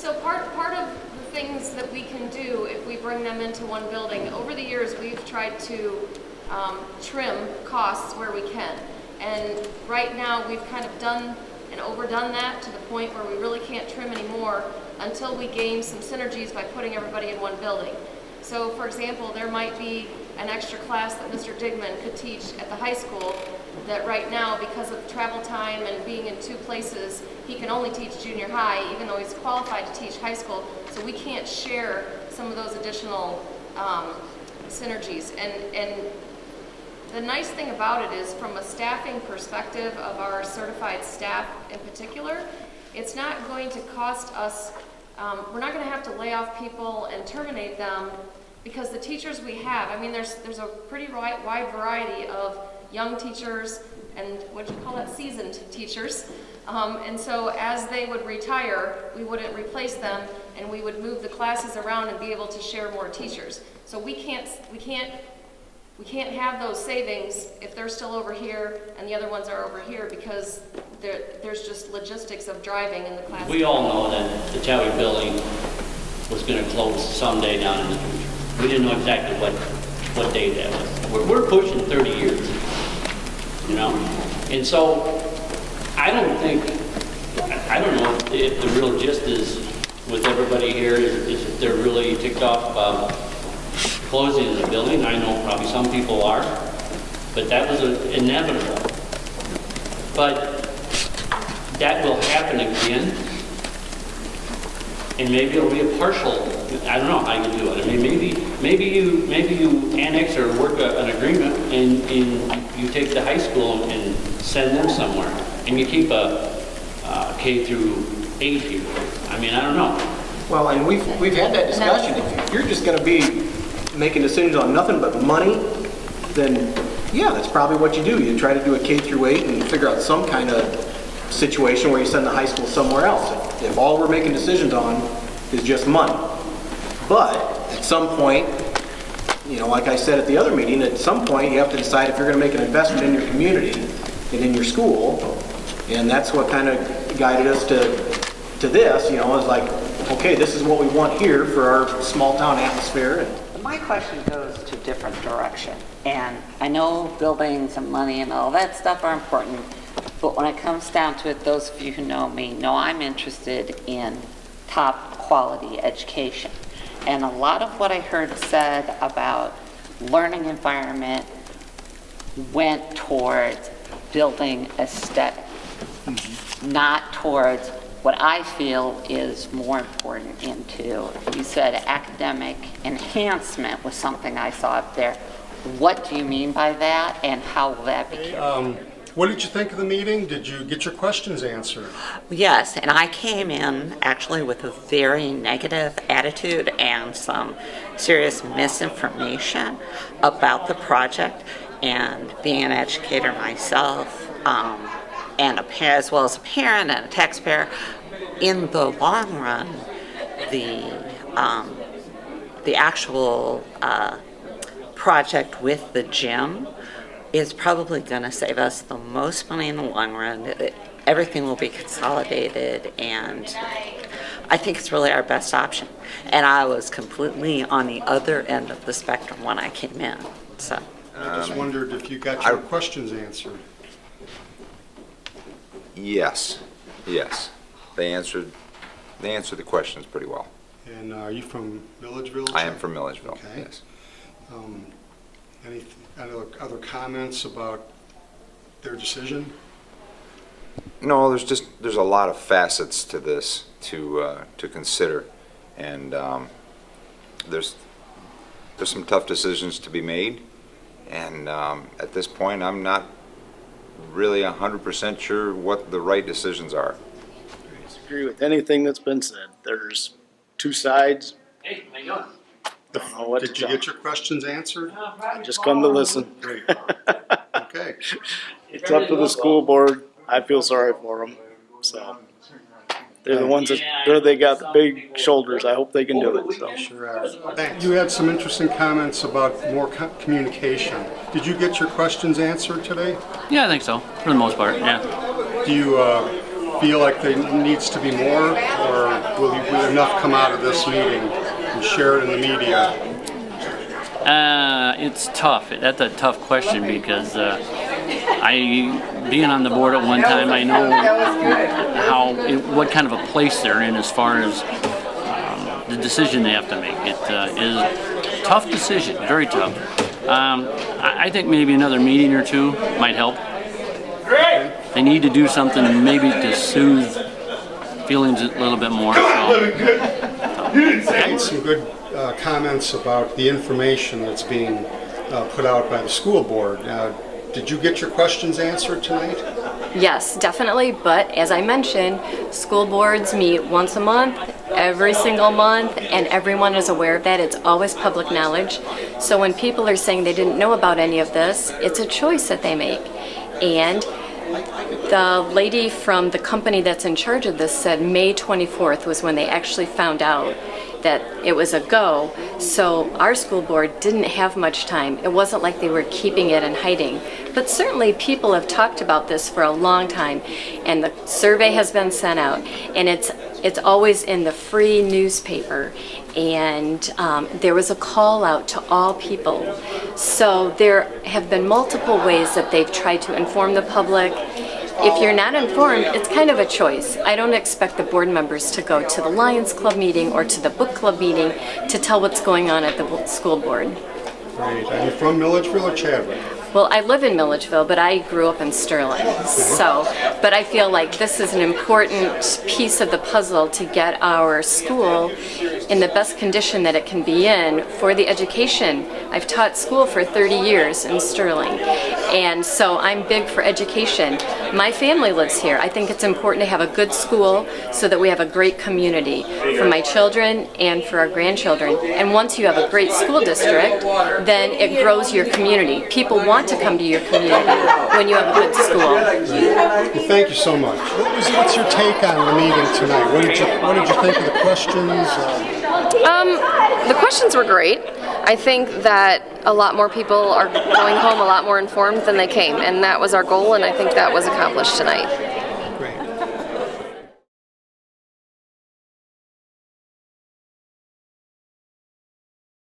So part of the things that we can do if we bring them into one building, over the years we've tried to trim costs where we can. And right now we've kind of done and overdone that to the point where we really can't trim anymore until we gain some synergies by putting everybody in one building. So for example, there might be an extra class that Mr. Digman could teach at the high school that right now, because of travel time and being in two places, he can only teach junior high, even though he's qualified to teach high school. So we can't share some of those additional synergies. And the nice thing about it is, from a staffing perspective of our certified staff in particular, it's not going to cost us, we're not going to have to lay off people and terminate them, because the teachers we have, I mean, there's a pretty wide variety of young teachers and what you call that, seasoned teachers. And so as they would retire, we wouldn't replace them, and we would move the classes around and be able to share more teachers. So we can't have those savings if they're still over here and the other ones are over here, because there's just logistics of driving in the class. We all know that the Chadwick building was going to close someday down in the future. We didn't know exactly what day that was. We're pushing 30 years, you know? And so I don't know if the real gist is with everybody here is if they're really ticked off about closing the building. I know probably some people are, but that was inevitable. But that will happen again, and maybe it'll be a partial. I don't know how you do it. I mean, maybe you annex or work an agreement, and you take the high school and send them somewhere, and you keep a K through 8 here. I mean, I don't know. Well, and we've had that discussion. If you're just going to be making decisions on nothing but money, then yeah, that's probably what you do. You try to do a K through 8 and figure out some kind of situation where you send the high school somewhere else. If all we're making decisions on is just money. But at some point, you know, like I said at the other meeting, at some point you have to decide if you're going to make an investment in your community and in your school. And that's what kind of guided us to this, you know, is like, okay, this is what we want here for our small town atmosphere. My question goes to a different direction. And I know buildings and money and all that stuff are important, but when it comes down to it, those of you who know me know I'm interested in top quality education. And a lot of what I heard said about learning environment went towards building aesthetic, not towards what I feel is more important into. You said academic enhancement was something I saw up there. What do you mean by that, and how will that be carried? What did you think of the meeting? Did you get your questions answered? Yes, and I came in actually with a very negative attitude and some serious misinformation about the project. And being an educator myself, and as well as a parent and a taxpayer, in the long run, the actual project with the gym is probably going to save us the most money in the long run. Everything will be consolidated, and I think it's really our best option. And I was completely on the other end of the spectrum when I came in. So I just wondered if you got your questions answered. Yes. They answered the questions pretty well. And are you from Milledgeville? I am from Milledgeville. Okay. Yes. Any other comments about their decision? No, there's a lot of facets to this to consider, and there's some tough decisions to be made, and at this point I'm not really 100% sure what the right decisions are. I disagree with anything that's been said. There's two sides. Hey, how you doing? Don't know what Did to you tell. get your questions answered? I just come to listen. Okay. It's up to the school board. I feel sorry for them. So they're the ones they got the big shoulders. I hope they can do it. So. Sure are. Thanks. You had some interesting comments about more communication. Did you get your questions answered today? Yeah, I think so, for the most part, yeah. Do you feel like there needs to be more, or will enough come out of this meeting and share it in the media? It's tough. That's a tough question because being on the board at one time, I know what kind of a place they're in as far as the decision they have to make. It is a tough decision, very tough. I think maybe another meeting or two might help. They need to do something maybe to soothe feelings a little bit more. I made some good comments about the information that's being put out by the school board. Did you get your questions answered tonight? Yes, definitely, but as I mentioned, school boards meet once a month, every single month, and everyone is aware of that. It's always public knowledge. So when people are saying they didn't know about any of this, it's a choice that they make. And the lady from the company that's in charge of this said May 24th was when they actually found out that it was a go. So our school board didn't have much time. It wasn't like they were keeping it and hiding. But certainly people have talked about this for a long time, and the survey has been sent out, and it's always in the free newspaper. And there was a call out to all people. So there have been multiple ways that they've tried to inform the public. If you're not informed, it's kind of a choice. I don't expect the board members to go to the Lions Club meeting or to the book club meeting to tell what's going on at the school board. Great. Are you from Milledgeville or Chadwick? Well, I live in Milledgeville, but I grew up in Sterling. But I feel like this is an important piece of the puzzle to get our school in the best condition that it can be in for the education. I've taught school for 30 years in Sterling, and so I'm big for education. My family lives here. I think it's important to have a good school so that we have a great community for my children and for our grandchildren. And once you have a great school district, then it grows your community. People want to come to your community when you have a good school. Well, thank you so much. What's your take on the meeting tonight? What did you think of the questions? The questions were great. I think that a lot more people are going home a lot more informed than they came, and that was our goal, and I think that was accomplished tonight.